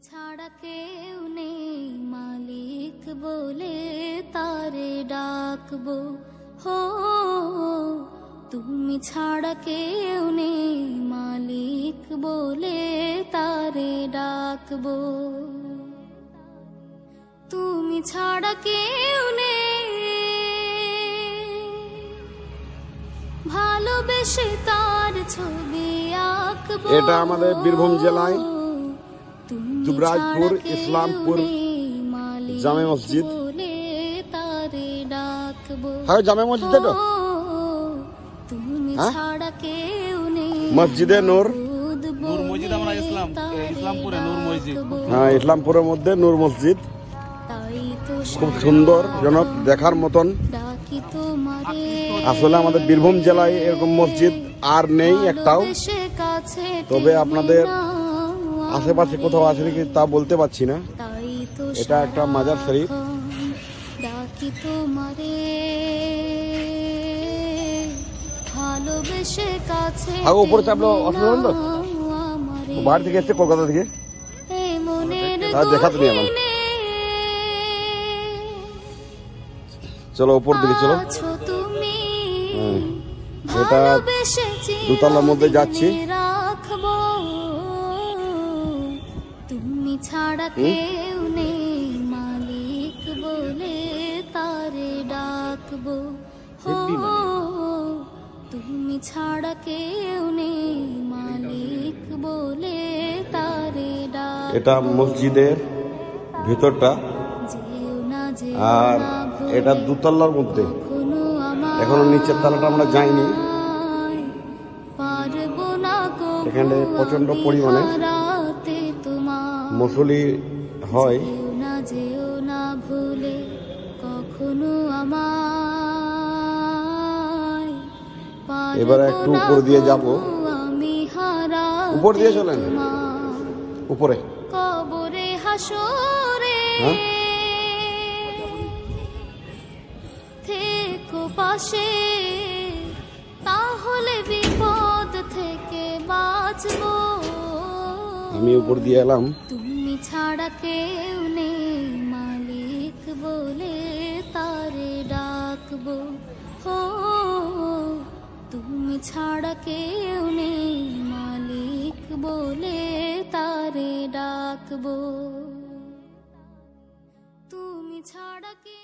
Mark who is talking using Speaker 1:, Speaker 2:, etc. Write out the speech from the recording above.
Speaker 1: ছাড়া কেউ নেই মালিক বলে তারে ডাকবো হো, তুমি ছাড়া কেউ নেই মালিক বলে তারে ডাকবো। তুমি ছাড়া কেউ নেই ভালোবেসে তার ছবি আঁকবো।
Speaker 2: এটা আমাদের বীরভূম জেলায় যুবরাজপুর ইসলামপুর জামে মসজিদ। হ্যাঁ জামে মসজিদ, তো মসজিদে নূর,
Speaker 3: নূর মসজিদ আমরা ইসলামপুরে নূর মসজিদ।
Speaker 2: হ্যাঁ ইসলামপুরের মধ্যে নূর মসজিদ, খুব সুন্দর জনক, দেখার মতন। আসলে আমাদের বীরভূম জেলায় এরকম মসজিদ আর নেই একটাও, তবে আপনাদের আশেপাশে কোথাও আছে নাকি তা বলতে পারছি না। এটা একটা মাজার শরীফ। উপরে চাপলো অসুবিধা, বাড়ি থেকে এসছে কলকাতা থেকে, দেখা তো নিয়ে এলাম। চলো উপর দিকে চলো। এটা দোতলার মধ্যে যাচ্ছি।
Speaker 1: তুমি ছাড়া কেউ নেই মালিক বলে তারে ডাকবো হো, তুমি ছাড়া কেউ নেই মালিক বলে তারে ডাকবো।
Speaker 2: এটা মসজিদের ভিতরটা, আর এটা দোতলার মধ্যে। এখনো নিচের তলাটা আমরা যাইনি। এখানে প্রচন্ড পরিমাণে মুসল্লি হয়।
Speaker 1: যেও না ভুলে কখনো আমায়,
Speaker 2: এবার একটু উপর দিয়ে যাব। উপর দিয়ে চলেন, উপরে
Speaker 1: কবরে হাসরে থেকো পাশে, তাহলে বিপদ থেকে বাঁচবো।
Speaker 2: আমি উপর দিয়ে এলাম।
Speaker 1: তুমি ছাড়া কেউ নেই মালিক বলে তারে ডাকবো হো, তুমি ছাড়া কেউ নেই মালিক বলে তারে ডাকবো। তুমি ছাড়া কে